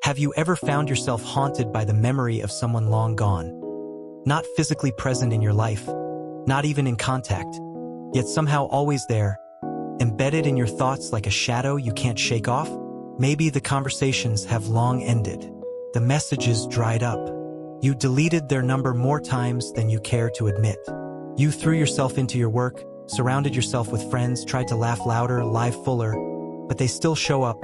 Have you ever found yourself haunted by the memory of someone long gone? Not physically present in your life, not even in contact, yet somehow always there, embedded in your thoughts like a shadow you can't shake off? Maybe the conversations have long ended. The messages dried up. You deleted their number more times than you care to admit. You threw yourself into your work, surrounded yourself with friends, tried to laugh louder, live fuller, but they still show up,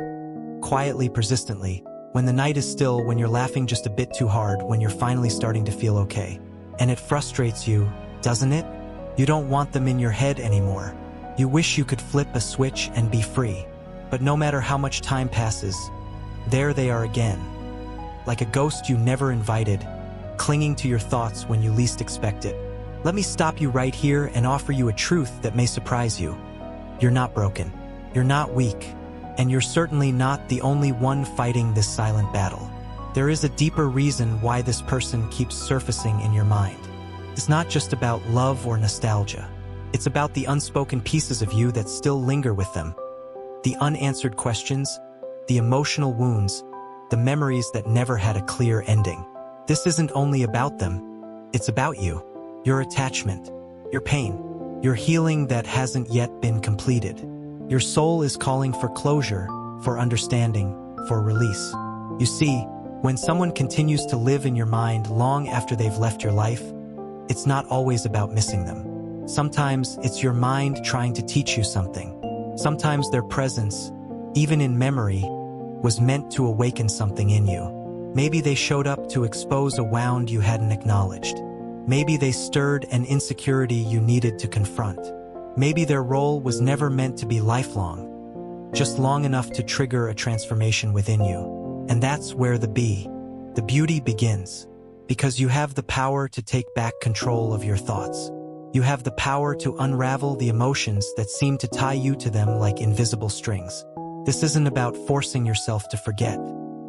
quietly, persistently, when the night is still, when you're laughing just a bit too hard, when you're finally starting to feel okay. And it frustrates you, doesn't it? You don't want them in your head anymore. You wish you could flip a switch and be free. But no matter how much time passes, there they are again. Like a ghost you never invited, clinging to your thoughts when you least expect it. Let me stop you right here and offer you a truth that may surprise you. You're not broken. You're not weak. And you're certainly not the only one fighting this silent battle. There is a deeper reason why this person keeps surfacing in your mind. It's not just about love or nostalgia. It's about the unspoken pieces of you that still linger with them. The unanswered questions, the emotional wounds, the memories that never had a clear ending. This isn't only about them. It's about you, your attachment, your pain, your healing that hasn't yet been completed. Your soul is calling for closure, for understanding, for release. You see, when someone continues to live in your mind long after they've left your life, it's not always about missing them. Sometimes it's your mind trying to teach you something. Sometimes their presence, even in memory, was meant to awaken something in you. Maybe they showed up to expose a wound you hadn't acknowledged. Maybe they stirred an insecurity you needed to confront. Maybe their role was never meant to be lifelong, just long enough to trigger a transformation within you. And that's where the beauty begins. Because you have the power to take back control of your thoughts. You have the power to unravel the emotions that seem to tie you to them like invisible strings. This isn't about forcing yourself to forget.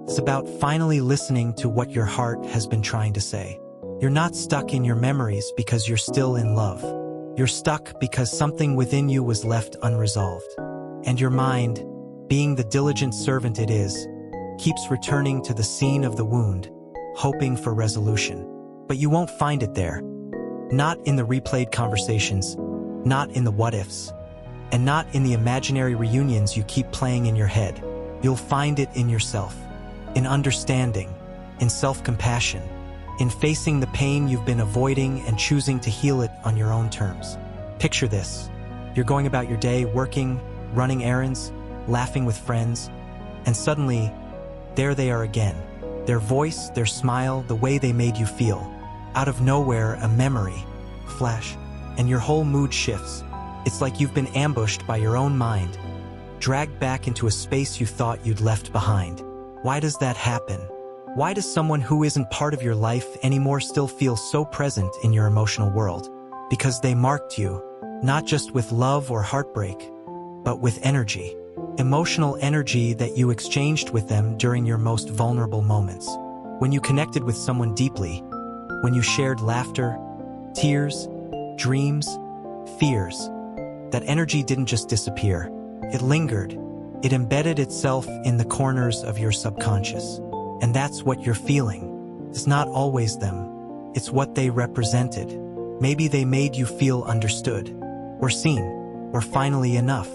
It's about finally listening to what your heart has been trying to say. You're not stuck in your memories because you're still in love. You're stuck because something within you was left unresolved. And your mind, being the diligent servant it is, keeps returning to the scene of the wound, hoping for resolution. But you won't find it there. Not in the replayed conversations, not in the what-ifs, and not in the imaginary reunions you keep playing in your head. You'll find it in yourself, in understanding, in self-compassion, in facing the pain you've been avoiding and choosing to heal it on your own terms. Picture this. You're going about your day, working, running errands, laughing with friends, and suddenly, there they are again. Their voice, their smile, the way they made you feel. Out of nowhere, a memory, flash, and your whole mood shifts. It's like you've been ambushed by your own mind, dragged back into a space you thought you'd left behind. Why does that happen? Why does someone who isn't part of your life anymore still feel so present in your emotional world? Because they marked you, not just with love or heartbreak, but with energy. Emotional energy that you exchanged with them during your most vulnerable moments. When you connected with someone deeply, when you shared laughter, tears, dreams, fears, that energy didn't just disappear. It lingered. It embedded itself in the corners of your subconscious. And that's what you're feeling. It's not always them. It's what they represented. Maybe they made you feel understood, or seen, or finally enough.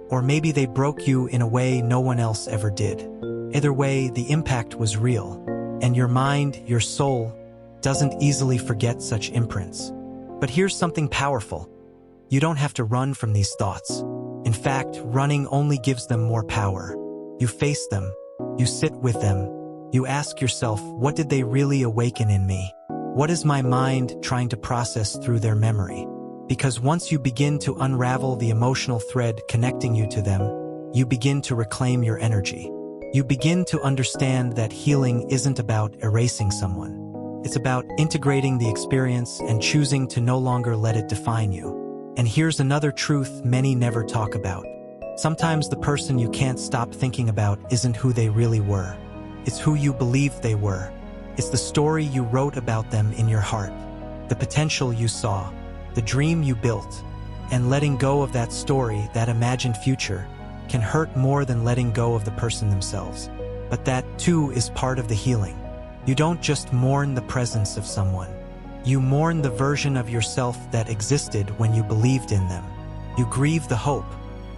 Or maybe they broke you in a way no one else ever did. Either way, the impact was real. And your mind, your soul, doesn't easily forget such imprints. But here's something powerful. You don't have to run from these thoughts. In fact, running only gives them more power. You face them. You sit with them. You ask yourself, what did they really awaken in me? What is my mind trying to process through their memory? Because once you begin to unravel the emotional thread connecting you to them, you begin to reclaim your energy. You begin to understand that healing isn't about erasing someone. It's about integrating the experience and choosing to no longer let it define you. And here's another truth many never talk about. Sometimes the person you can't stop thinking about isn't who they really were. It's who you believed they were. It's the story you wrote about them in your heart, the potential you saw, the dream you built. And letting go of that story, that imagined future, can hurt more than letting go of the person themselves. But that, too, is part of the healing. You don't just mourn the presence of someone. You mourn the version of yourself that existed when you believed in them. You grieve the hope,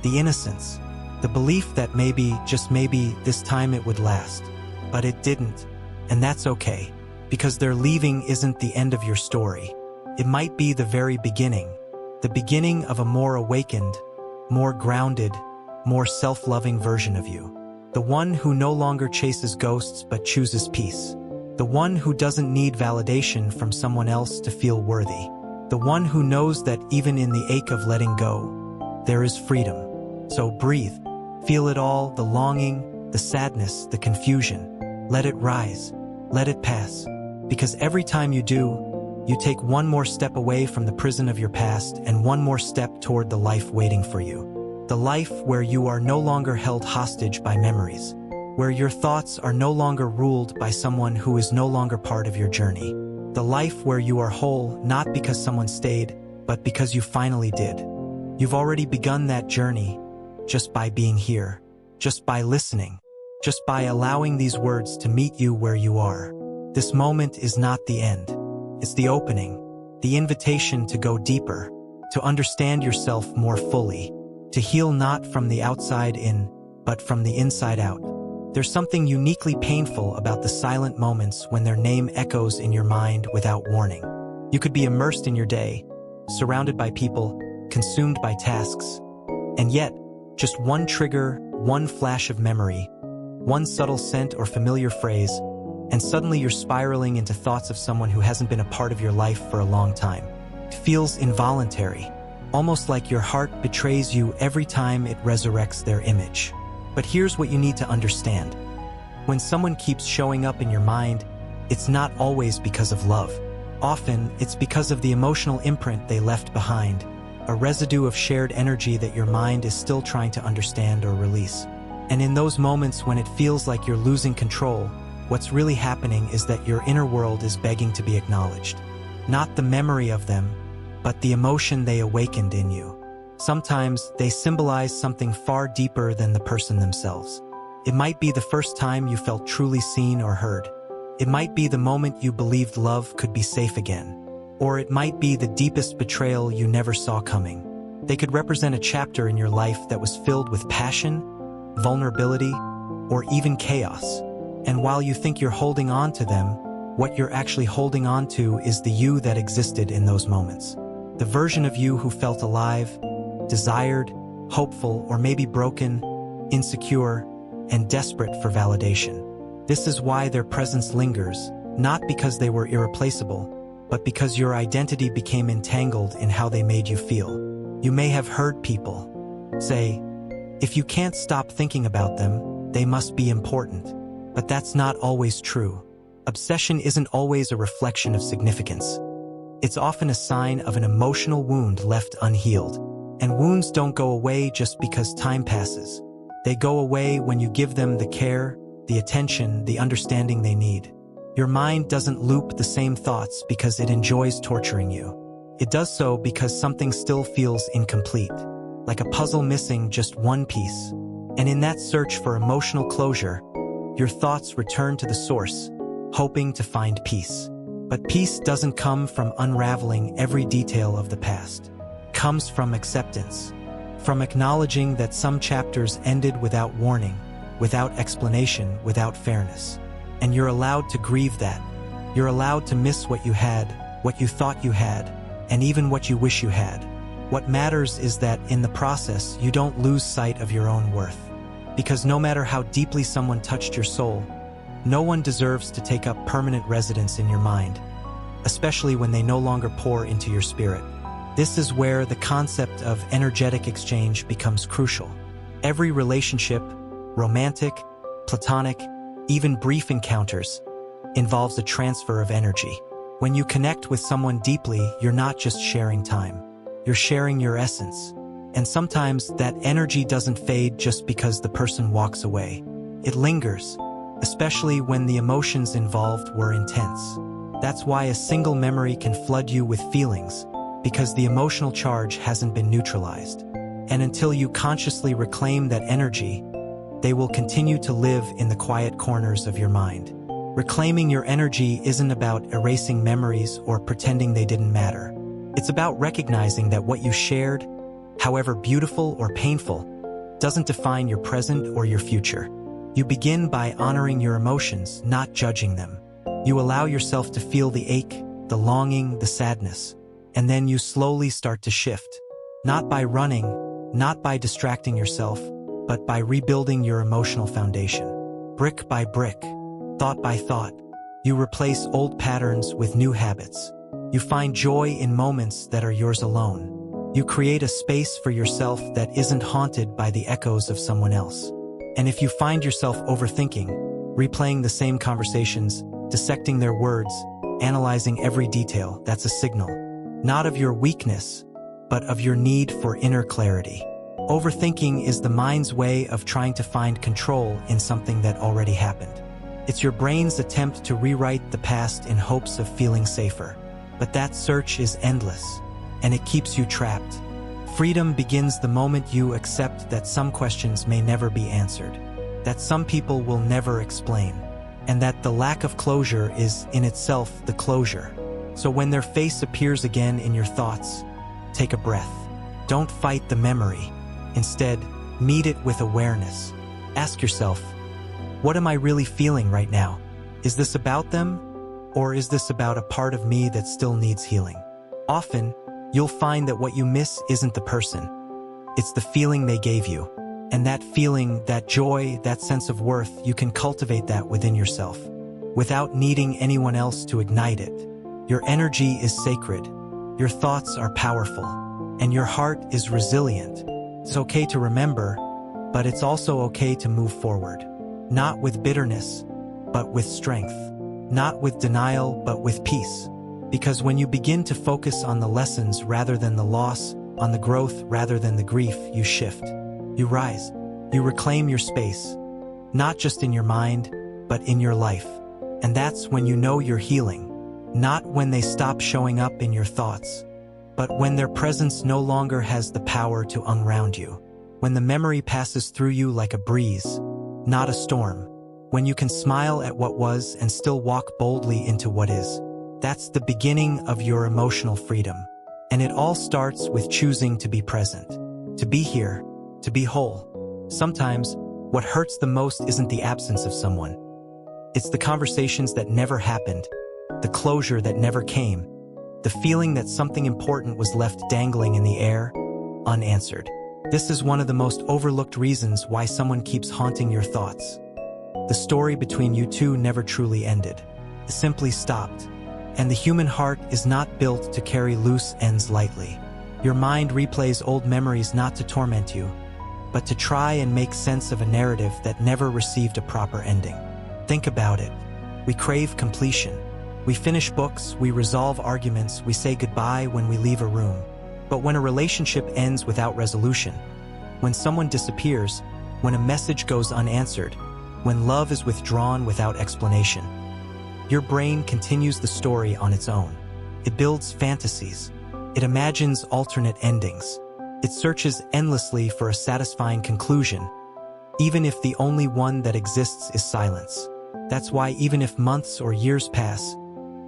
the innocence, the belief that maybe, just maybe, this time it would last. But it didn't. And that's okay, because their leaving isn't the end of your story. It might be the very beginning, the beginning of a more awakened, more grounded, more self-loving version of you. The one who no longer chases ghosts but chooses peace. The one who doesn't need validation from someone else to feel worthy. The one who knows that even in the ache of letting go, there is freedom. So breathe. Feel it all, the longing, the sadness, the confusion. Let it rise. Let it pass. Because every time you do, you take one more step away from the prison of your past and one more step toward the life waiting for you. The life where you are no longer held hostage by memories, where your thoughts are no longer ruled by someone who is no longer part of your journey. The life where you are whole not because someone stayed, but because you finally did. You've already begun that journey just by being here, just by listening, just by allowing these words to meet you where you are. This moment is not the end. It's the opening, the invitation to go deeper, to understand yourself more fully, to heal not from the outside in, but from the inside out. There's something uniquely painful about the silent moments when their name echoes in your mind without warning. You could be immersed in your day, surrounded by people, consumed by tasks, and yet, just one trigger, one flash of memory, one subtle scent or familiar phrase, and suddenly you're spiraling into thoughts of someone who hasn't been a part of your life for a long time. It feels involuntary, almost like your heart betrays you every time it resurrects their image. But here's what you need to understand. When someone keeps showing up in your mind, it's not always because of love. Often, it's because of the emotional imprint they left behind, a residue of shared energy that your mind is still trying to understand or release. And in those moments when it feels like you're losing control, what's really happening is that your inner world is begging to be acknowledged. Not the memory of them, but the emotion they awakened in you. Sometimes they symbolize something far deeper than the person themselves. It might be the first time you felt truly seen or heard. It might be the moment you believed love could be safe again. Or it might be the deepest betrayal you never saw coming. They could represent a chapter in your life that was filled with passion, vulnerability, or even chaos. And while you think you're holding on to them, what you're actually holding on to is the you that existed in those moments. The version of you who felt alive, desired, hopeful, or maybe broken, insecure, and desperate for validation. This is why their presence lingers, not because they were irreplaceable, but because your identity became entangled in how they made you feel. You may have heard people say, if you can't stop thinking about them, they must be important. But that's not always true. Obsession isn't always a reflection of significance. It's often a sign of an emotional wound left unhealed. And wounds don't go away just because time passes. They go away when you give them the care, the attention, the understanding they need. Your mind doesn't loop the same thoughts because it enjoys torturing you. It does so because something still feels incomplete, like a puzzle missing just one piece. And in that search for emotional closure, your thoughts return to the source, hoping to find peace. But peace doesn't come from unraveling every detail of the past. It comes from acceptance, from acknowledging that some chapters ended without warning, without explanation, without fairness. And you're allowed to grieve that. You're allowed to miss what you had, what you thought you had, and even what you wish you had. What matters is that in the process, you don't lose sight of your own worth. Because no matter how deeply someone touched your soul, no one deserves to take up permanent residence in your mind, especially when they no longer pour into your spirit. This is where the concept of energetic exchange becomes crucial. Every relationship, romantic, platonic, even brief encounters, involves a transfer of energy. When you connect with someone deeply, you're not just sharing time. You're sharing your essence. And sometimes that energy doesn't fade just because the person walks away. It lingers, especially when the emotions involved were intense. That's why a single memory can flood you with feelings, because the emotional charge hasn't been neutralized. And until you consciously reclaim that energy, they will continue to live in the quiet corners of your mind. Reclaiming your energy isn't about erasing memories or pretending they didn't matter. It's about recognizing that what you shared, however beautiful or painful, doesn't define your present or your future. You begin by honoring your emotions, not judging them. You allow yourself to feel the ache, the longing, the sadness, and then you slowly start to shift. Not by running, not by distracting yourself, but by rebuilding your emotional foundation. Brick by brick, thought by thought, you replace old patterns with new habits. You find joy in moments that are yours alone. You create a space for yourself that isn't haunted by the echoes of someone else. And if you find yourself overthinking, replaying the same conversations, dissecting their words, analyzing every detail, that's a signal, not of your weakness, but of your need for inner clarity. Overthinking is the mind's way of trying to find control in something that already happened. It's your brain's attempt to rewrite the past in hopes of feeling safer. But that search is endless, and it keeps you trapped. Freedom begins the moment you accept that some questions may never be answered, that some people will never explain, and that the lack of closure is in itself the closure. So when their face appears again in your thoughts, take a breath. Don't fight the memory. Instead, meet it with awareness. Ask yourself, what am I really feeling right now? Is this about them? Or is this about a part of me that still needs healing? Often, you'll find that what you miss isn't the person. It's the feeling they gave you. And that feeling, that joy, that sense of worth, you can cultivate that within yourself, without needing anyone else to ignite it. Your energy is sacred. Your thoughts are powerful. And your heart is resilient. It's okay to remember, but it's also okay to move forward. Not with bitterness, but with strength. Not with denial, but with peace. Because when you begin to focus on the lessons rather than the loss, on the growth rather than the grief, you shift. You rise. You reclaim your space. Not just in your mind, but in your life. And that's when you know you're healing. Not when they stop showing up in your thoughts, but when their presence no longer has the power to unround you. When the memory passes through you like a breeze, not a storm. When you can smile at what was and still walk boldly into what is. That's the beginning of your emotional freedom. And it all starts with choosing to be present, to be here, to be whole. Sometimes, what hurts the most isn't the absence of someone. It's the conversations that never happened, the closure that never came, the feeling that something important was left dangling in the air, unanswered. This is one of the most overlooked reasons why someone keeps haunting your thoughts. The story between you two never truly ended. It simply stopped. And the human heart is not built to carry loose ends lightly. Your mind replays old memories not to torment you, but to try and make sense of a narrative that never received a proper ending. Think about it. We crave completion. We finish books, we resolve arguments, we say goodbye when we leave a room. But when a relationship ends without resolution, when someone disappears, when a message goes unanswered, when love is withdrawn without explanation, your brain continues the story on its own. It builds fantasies. It imagines alternate endings. It searches endlessly for a satisfying conclusion, even if the only one that exists is silence. That's why even if months or years pass,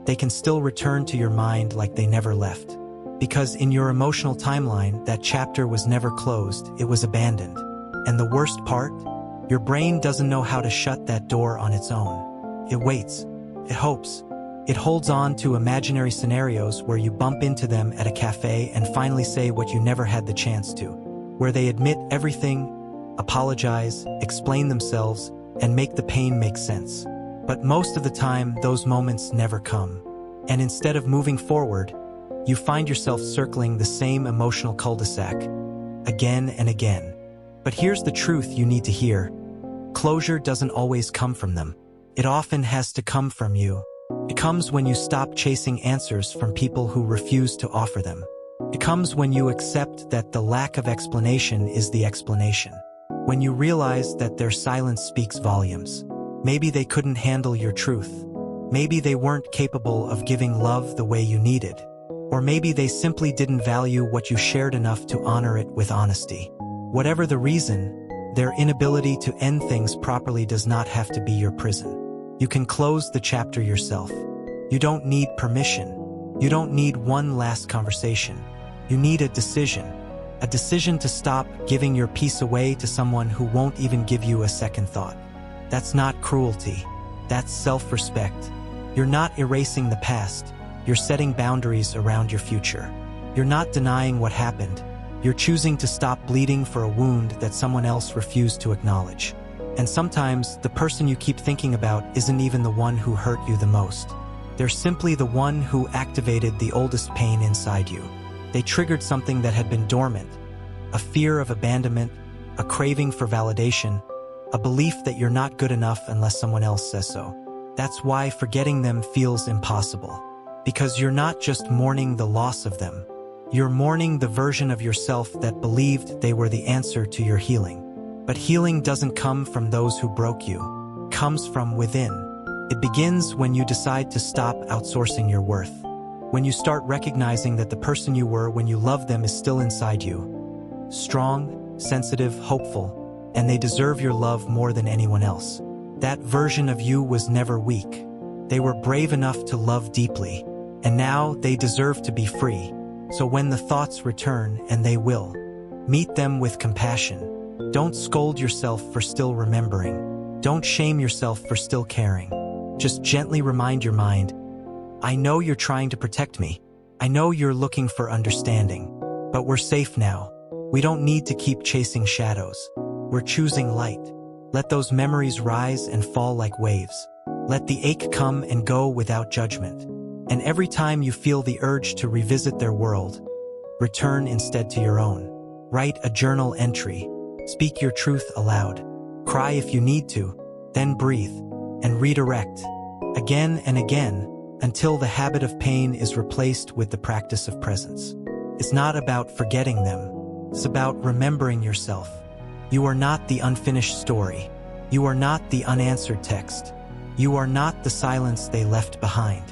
they can still return to your mind like they never left. Because in your emotional timeline, that chapter was never closed, it was abandoned. And the worst part? Your brain doesn't know how to shut that door on its own. It waits. It hopes. It holds on to imaginary scenarios where you bump into them at a cafe and finally say what you never had the chance to, where they admit everything, apologize, explain themselves, and make the pain make sense. But most of the time, those moments never come. And instead of moving forward, you find yourself circling the same emotional cul-de-sac, again and again. But here's the truth you need to hear. Closure doesn't always come from them. It often has to come from you. It comes when you stop chasing answers from people who refuse to offer them. It comes when you accept that the lack of explanation is the explanation. When you realize that their silence speaks volumes. Maybe they couldn't handle your truth. Maybe they weren't capable of giving love the way you needed. Or maybe they simply didn't value what you shared enough to honor it with honesty. Whatever the reason, Their inability to end things properly does not have to be your prison. You can close the chapter yourself. You don't need permission. You don't need one last conversation. You need a decision. A decision to stop giving your peace away to someone who won't even give you a second thought. That's not cruelty. That's self-respect. You're not erasing the past. You're setting boundaries around your future. You're not denying what happened. You're choosing to stop bleeding for a wound that someone else refused to acknowledge. And sometimes, the person you keep thinking about isn't even the one who hurt you the most. They're simply the one who activated the oldest pain inside you. They triggered something that had been dormant. A fear of abandonment, a craving for validation, a belief that you're not good enough unless someone else says so. That's why forgetting them feels impossible. Because you're not just mourning the loss of them. You're mourning the version of yourself that believed they were the answer to your healing. But healing doesn't come from those who broke you. It comes from within. It begins when you decide to stop outsourcing your worth. When you start recognizing that the person you were when you loved them is still inside you. Strong, sensitive, hopeful, and they deserve your love more than anyone else. That version of you was never weak. They were brave enough to love deeply, and now they deserve to be free. So when the thoughts return, and they will, meet them with compassion. Don't scold yourself for still remembering. Don't shame yourself for still caring. Just gently remind your mind, I know you're trying to protect me. I know you're looking for understanding. But we're safe now. We don't need to keep chasing shadows. We're choosing light. Let those memories rise and fall like waves. Let the ache come and go without judgment. And every time you feel the urge to revisit their world, return instead to your own. Write a journal entry. Speak your truth aloud. Cry if you need to, then breathe, and redirect. Again and again, until the habit of pain is replaced with the practice of presence. It's not about forgetting them. It's about remembering yourself. You are not the unfinished story. You are not the unanswered text. You are not the silence they left behind.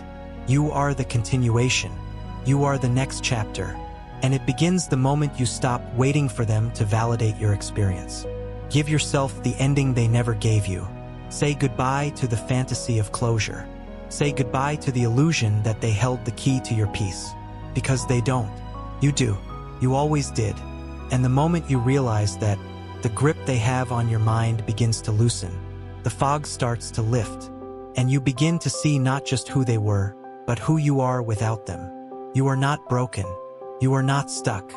You are the continuation. You are the next chapter. And it begins the moment you stop waiting for them to validate your experience. Give yourself the ending they never gave you. Say goodbye to the fantasy of closure. Say goodbye to the illusion that they held the key to your peace. Because they don't. You do. You always did. And the moment you realize that, the grip they have on your mind begins to loosen. The fog starts to lift. And you begin to see not just who they were, but who you are without them. You are not broken. You are not stuck.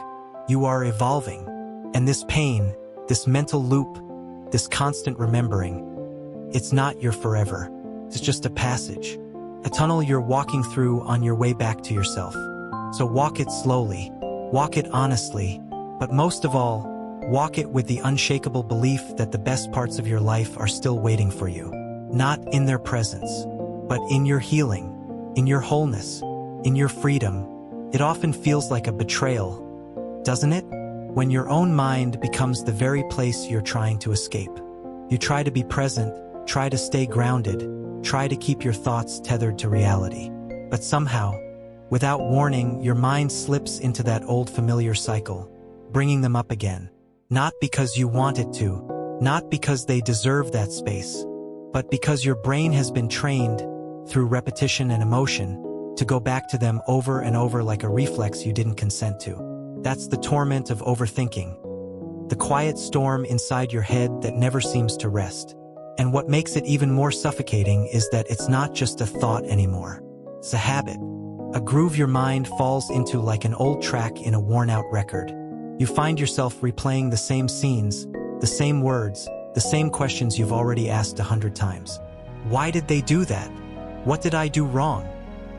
You are evolving. And this pain, this mental loop, this constant remembering, it's not your forever. It's just a passage. A tunnel you're walking through on your way back to yourself. So walk it slowly. Walk it honestly. But most of all, walk it with the unshakable belief that the best parts of your life are still waiting for you. Not in their presence, but in your healing, in your wholeness, in your freedom. It often feels like a betrayal, doesn't it? When your own mind becomes the very place you're trying to escape. You try to be present, try to stay grounded, try to keep your thoughts tethered to reality. But somehow, without warning, your mind slips into that old familiar cycle, bringing them up again. Not because you want it to, not because they deserve that space, but because your brain has been trained, through repetition and emotion, to go back to them over and over like a reflex you didn't consent to. That's the torment of overthinking. The quiet storm inside your head that never seems to rest. And what makes it even more suffocating is that it's not just a thought anymore. It's a habit. A groove your mind falls into like an old track in a worn-out record. You find yourself replaying the same scenes, the same words, the same questions you've already asked 100 times. Why did they do that? What did I do wrong?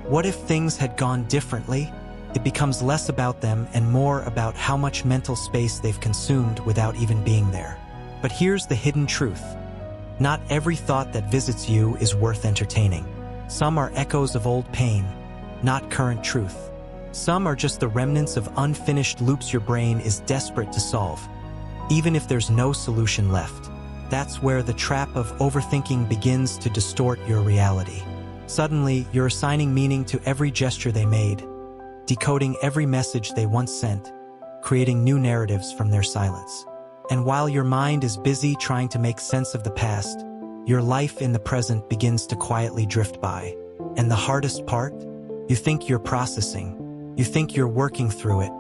What if things had gone differently? It becomes less about them and more about how much mental space they've consumed without even being there. But here's the hidden truth. Not every thought that visits you is worth entertaining. Some are echoes of old pain, not current truth. Some are just the remnants of unfinished loops your brain is desperate to solve, even if there's no solution left. That's where the trap of overthinking begins to distort your reality. Suddenly, you're assigning meaning to every gesture they made, decoding every message they once sent, creating new narratives from their silence. And while your mind is busy trying to make sense of the past, your life in the present begins to quietly drift by. And the hardest part? You think you're processing. You think you're working through it.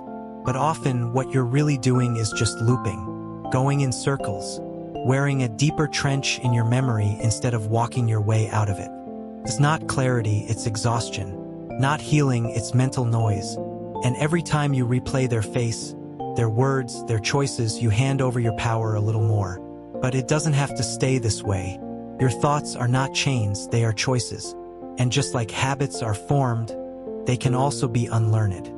But often what you're really doing is just looping, going in circles, wearing a deeper trench in your memory instead of walking your way out of it. It's not clarity, it's exhaustion. Not healing, it's mental noise. And every time you replay their face, their words, their choices, you hand over your power a little more. But it doesn't have to stay this way. Your thoughts are not chains, they are choices. And just like habits are formed, they can also be unlearned.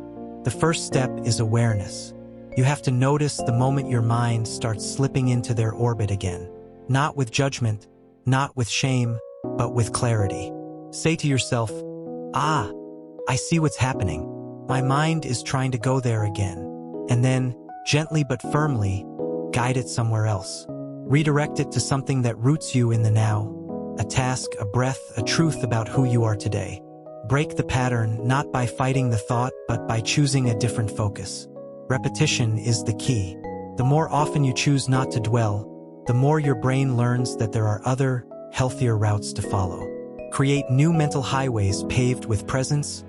The first step is awareness. You have to notice the moment your mind starts slipping into their orbit again. Not with judgment, not with shame, but with clarity. Say to yourself, I see what's happening. My mind is trying to go there again. And then, gently but firmly, guide it somewhere else. Redirect it to something that roots you in the now. A task, a breath, a truth about who you are today. Break the pattern not by fighting the thought, but by choosing a different focus. Repetition is the key. The more often you choose not to dwell, the more your brain learns that there are other, healthier routes to follow. Create new mental highways paved with presence,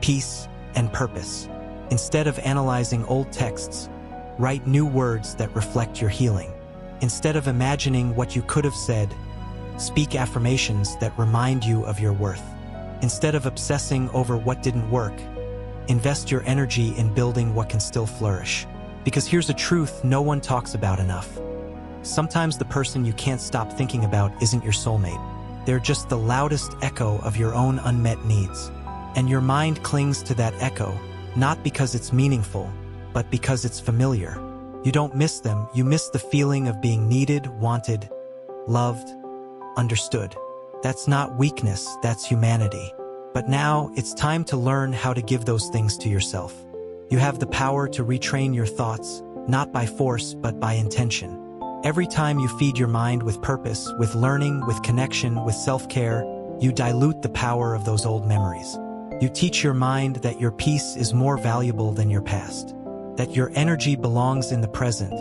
peace, and purpose. Instead of analyzing old texts, write new words that reflect your healing. Instead of imagining what you could have said, speak affirmations that remind you of your worth. Instead of obsessing over what didn't work, invest your energy in building what can still flourish. Because here's a truth no one talks about enough. Sometimes the person you can't stop thinking about isn't your soulmate. They're just the loudest echo of your own unmet needs. And your mind clings to that echo, not because it's meaningful, but because it's familiar. You don't miss them, you miss the feeling of being needed, wanted, loved, understood. That's not weakness, that's humanity. But now, it's time to learn how to give those things to yourself. You have the power to retrain your thoughts, not by force, but by intention. Every time you feed your mind with purpose, with learning, with connection, with self-care, you dilute the power of those old memories. You teach your mind that your peace is more valuable than your past, that your energy belongs in the present,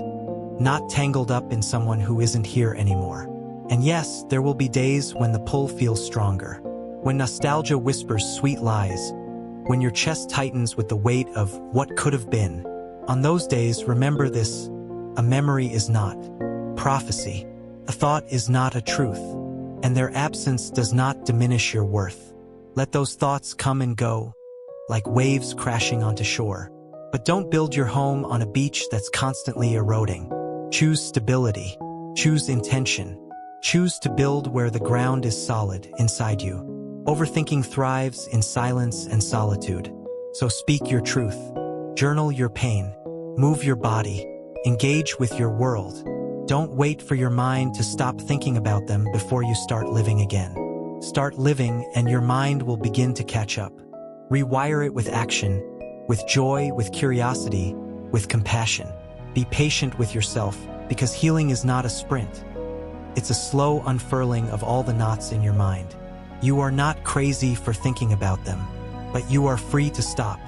not tangled up in someone who isn't here anymore. And yes, there will be days when the pull feels stronger, when nostalgia whispers sweet lies, when your chest tightens with the weight of what could have been. On those days, remember this: a memory is not prophecy, a thought is not a truth, and their absence does not diminish your worth. Let those thoughts come and go, like waves crashing onto shore. But don't build your home on a beach that's constantly eroding. Choose stability. Choose intention. Choose to build where the ground is solid inside you. Overthinking thrives in silence and solitude. So speak your truth. Journal your pain. Move your body. Engage with your world. Don't wait for your mind to stop thinking about them before you start living again. Start living and your mind will begin to catch up. Rewire it with action, with joy, with curiosity, with compassion. Be patient with yourself, because healing is not a sprint. It's a slow unfurling of all the knots in your mind. You are not crazy for thinking about them, but you are free to stop,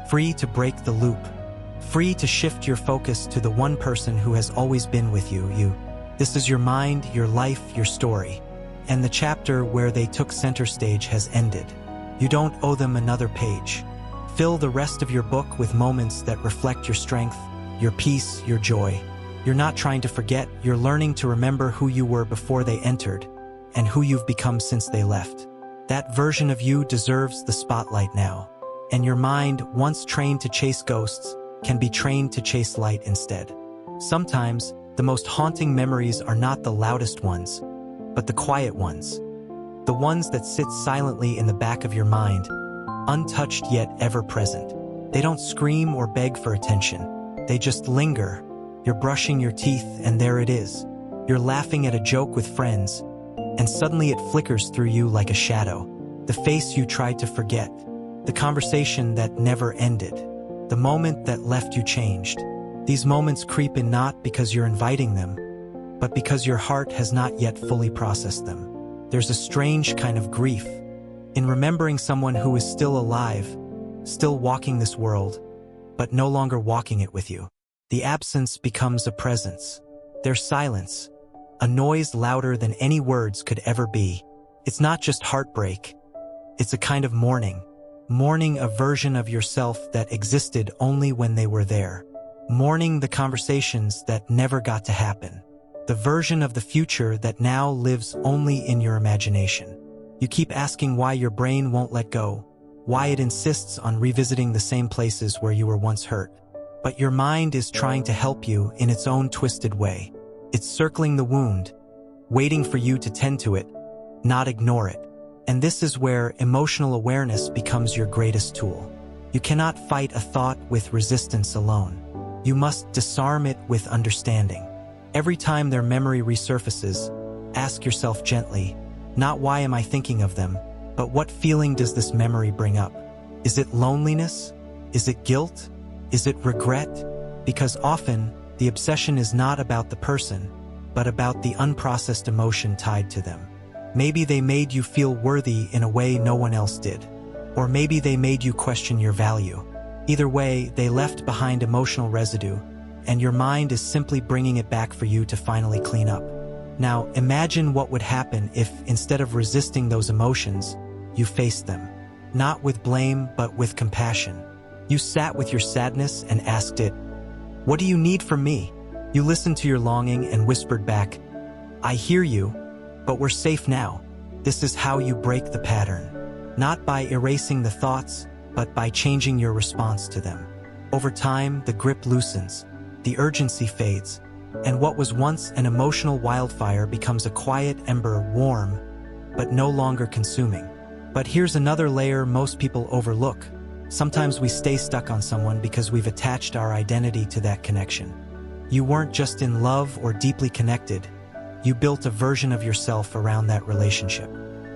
free to break the loop, free to shift your focus to the one person who has always been with you. This is your mind, your life, your story. And the chapter where they took center stage has ended. You don't owe them another page. Fill the rest of your book with moments that reflect your strength, your peace, your joy. You're not trying to forget, you're learning to remember who you were before they entered, and who you've become since they left. That version of you deserves the spotlight now. And your mind, once trained to chase ghosts, can be trained to chase light instead. Sometimes, the most haunting memories are not the loudest ones, but the quiet ones. The ones that sit silently in the back of your mind, untouched yet ever present. They don't scream or beg for attention. They just linger. You're brushing your teeth and there it is. You're laughing at a joke with friends, and suddenly it flickers through you like a shadow. The face you tried to forget. The conversation that never ended. The moment that left you changed. These moments creep in not because you're inviting them, but because your heart has not yet fully processed them. There's a strange kind of grief in remembering someone who is still alive, still walking this world, but no longer walking it with you. The absence becomes a presence. Their silence, a noise louder than any words could ever be. It's not just heartbreak. It's a kind of mourning. Mourning a version of yourself that existed only when they were there. Mourning the conversations that never got to happen. The version of the future that now lives only in your imagination. You keep asking why your brain won't let go, why it insists on revisiting the same places where you were once hurt. But your mind is trying to help you in its own twisted way. It's circling the wound, waiting for you to tend to it, not ignore it. And this is where emotional awareness becomes your greatest tool. You cannot fight a thought with resistance alone. You must disarm it with understanding. Every time their memory resurfaces, ask yourself gently, not why am I thinking of them, but what feeling does this memory bring up? Is it loneliness? Is it guilt? Is it regret? Because often, the obsession is not about the person, but about the unprocessed emotion tied to them. Maybe they made you feel worthy in a way no one else did. Or maybe they made you question your value. Either way, they left behind emotional residue, and your mind is simply bringing it back for you to finally clean up. Now, imagine what would happen if, instead of resisting those emotions, you faced them. Not with blame, but with compassion. You sat with your sadness and asked it, "What do you need from me?" You listened to your longing and whispered back, "I hear you, but we're safe now." This is how you break the pattern. Not by erasing the thoughts, but by changing your response to them. Over time, the grip loosens, the urgency fades, and what was once an emotional wildfire becomes a quiet ember, warm, but no longer consuming. But here's another layer most people overlook. Sometimes we stay stuck on someone because we've attached our identity to that connection. You weren't just in love or deeply connected. You built a version of yourself around that relationship.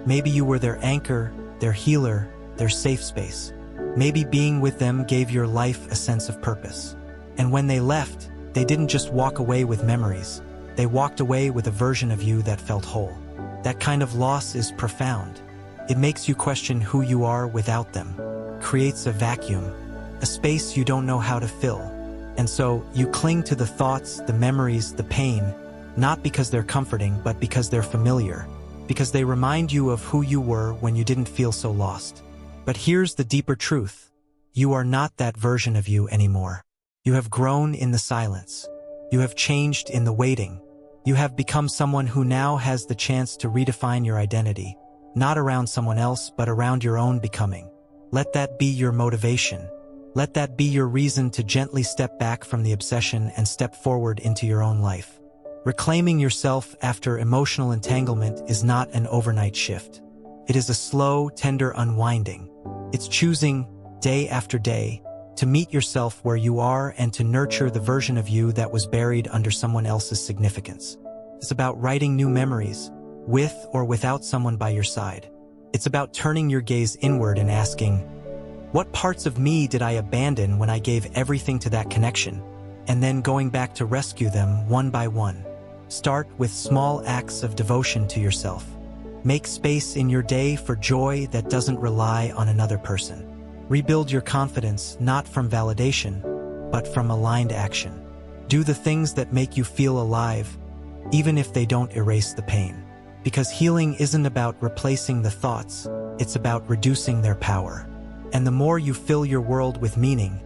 Maybe you were their anchor, their healer, their safe space. Maybe being with them gave your life a sense of purpose. And when they left, they didn't just walk away with memories. They walked away with a version of you that felt whole. That kind of loss is profound. It makes you question who you are without them. Creates a vacuum, a space you don't know how to fill. And so, you cling to the thoughts, the memories, the pain, not because they're comforting, but because they're familiar. Because they remind you of who you were when you didn't feel so lost. But here's the deeper truth. You are not that version of you anymore. You have grown in the silence. You have changed in the waiting. You have become someone who now has the chance to redefine your identity, not around someone else, but around your own becoming. Let that be your motivation. Let that be your reason to gently step back from the obsession and step forward into your own life. Reclaiming yourself after emotional entanglement is not an overnight shift. It is a slow, tender unwinding. It's choosing, day after day, to meet yourself where you are and to nurture the version of you that was buried under someone else's significance. It's about writing new memories, with or without someone by your side. It's about turning your gaze inward and asking, what parts of me did I abandon when I gave everything to that connection? And then going back to rescue them one by one. Start with small acts of devotion to yourself. Make space in your day for joy that doesn't rely on another person. Rebuild your confidence not from validation, but from aligned action. Do the things that make you feel alive, even if they don't erase the pain. Because healing isn't about replacing the thoughts, it's about reducing their power. And the more you fill your world with meaning,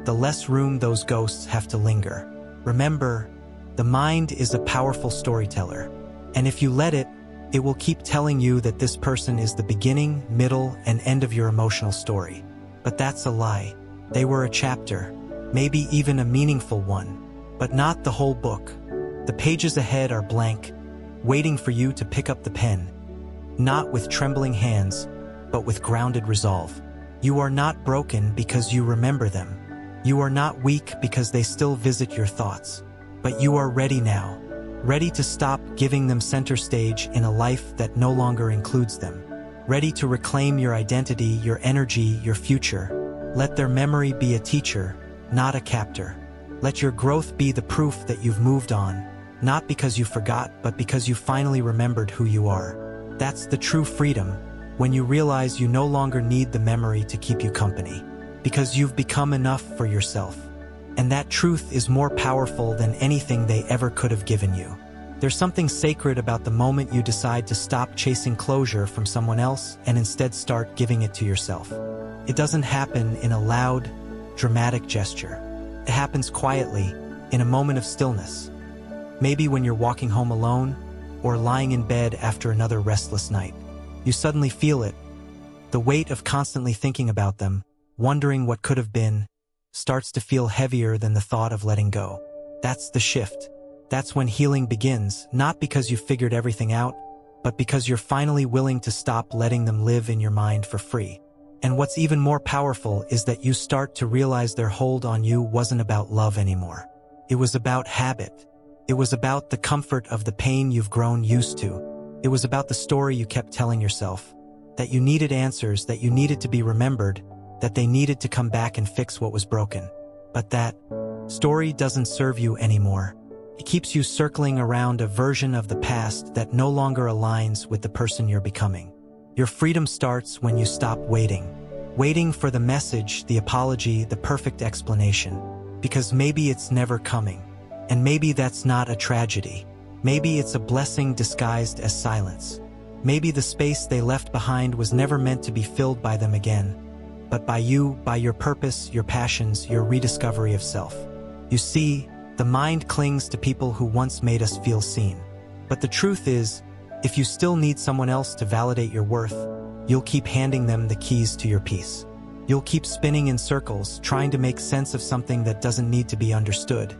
the less room those ghosts have to linger. Remember, the mind is a powerful storyteller. And if you let it, it will keep telling you that this person is the beginning, middle, and end of your emotional story. But that's a lie. They were a chapter, maybe even a meaningful one, but not the whole book. The pages ahead are blank, waiting for you to pick up the pen, not with trembling hands, but with grounded resolve. You are not broken because you remember them. You are not weak because they still visit your thoughts. But you are ready now. Ready to stop giving them center stage in a life that no longer includes them. Ready to reclaim your identity, your energy, your future. Let their memory be a teacher, not a captor. Let your growth be the proof that you've moved on, not because you forgot, but because you finally remembered who you are. That's the true freedom, when you realize you no longer need the memory to keep you company, because you've become enough for yourself. And that truth is more powerful than anything they ever could have given you. There's something sacred about the moment you decide to stop chasing closure from someone else and instead start giving it to yourself. It doesn't happen in a loud, dramatic gesture. It happens quietly, in a moment of stillness. Maybe when you're walking home alone, or lying in bed after another restless night. You suddenly feel it. The weight of constantly thinking about them, wondering what could have been, starts to feel heavier than the thought of letting go. That's the shift. That's when healing begins, not because you've figured everything out, but because you're finally willing to stop letting them live in your mind for free. And what's even more powerful is that you start to realize their hold on you wasn't about love anymore. It was about habit. It was about the comfort of the pain you've grown used to. It was about the story you kept telling yourself, that you needed answers, that you needed to be remembered, that they needed to come back and fix what was broken. But that story doesn't serve you anymore. It keeps you circling around a version of the past that no longer aligns with the person you're becoming. Your freedom starts when you stop waiting for the message, the apology, the perfect explanation. Because maybe it's never coming. And maybe that's not a tragedy. Maybe it's a blessing disguised as silence. Maybe the space they left behind was never meant to be filled by them again, but by you, by your purpose, your passions, your rediscovery of self. You see, the mind clings to people who once made us feel seen. But the truth is, if you still need someone else to validate your worth, you'll keep handing them the keys to your peace. You'll keep spinning in circles, trying to make sense of something that doesn't need to be understood.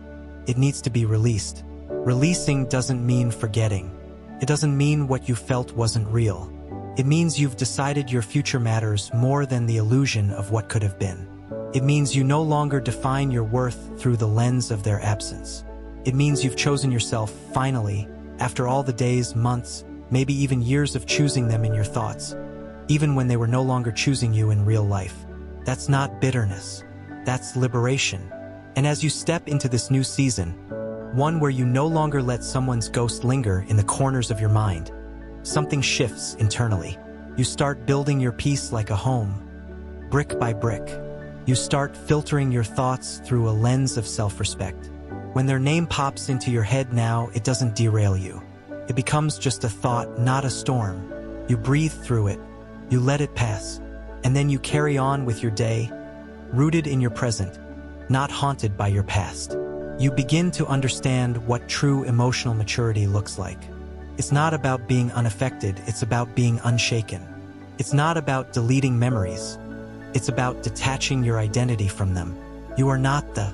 It needs to be released. Releasing doesn't mean forgetting. It doesn't mean what you felt wasn't real. It means you've decided your future matters more than the illusion of what could have been. It means you no longer define your worth through the lens of their absence. It means you've chosen yourself, finally, after all the days, months, maybe even years of choosing them in your thoughts, even when they were no longer choosing you in real life. That's not bitterness. That's liberation. And as you step into this new season, one where you no longer let someone's ghost linger in the corners of your mind, something shifts internally. You start building your peace like a home, brick by brick. You start filtering your thoughts through a lens of self-respect. When their name pops into your head now, it doesn't derail you. It becomes just a thought, not a storm. You breathe through it, you let it pass, and then you carry on with your day, rooted in your present, not haunted by your past. You begin to understand what true emotional maturity looks like. It's not about being unaffected, it's about being unshaken. It's not about deleting memories. It's about detaching your identity from them. You are not the